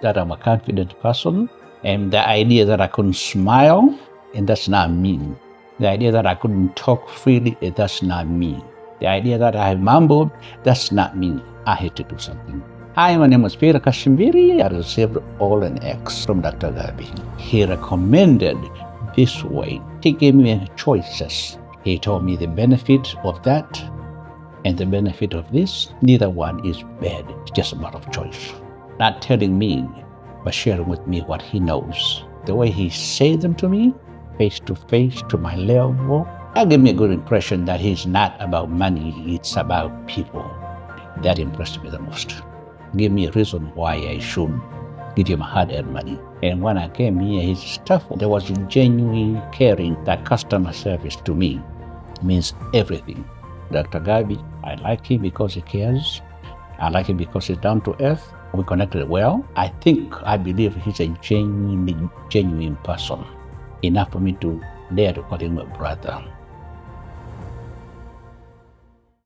that I'm a confident person, and the idea that I couldn't smile, and that's not me. The idea that I couldn't talk freely, that's not me. The idea that I mumbled, that's not me. I had to do something. Hi, my name is Peter Kashamibiri. I received all an X from Dr. Gabi. He recommended this way. He gave me choices. He told me the benefit of that and the benefit of this. Neither one is bad. It's just a matter of choice. Not telling me, but sharing with me what he knows. The way he said them to me, face to face, to my level, that gave me a good impression that he's not about money, it's about people. That impressed me the most. Give me a reason why I should give him hard-earned money. And when I came here, his stuff, there was genuine caring. That customer service to me means everything. Dr. Gabi, I like him because he cares. I like him because he's down to earth. We connected well. I believe he's a genuine person. Enough for me to dare to call him a brother.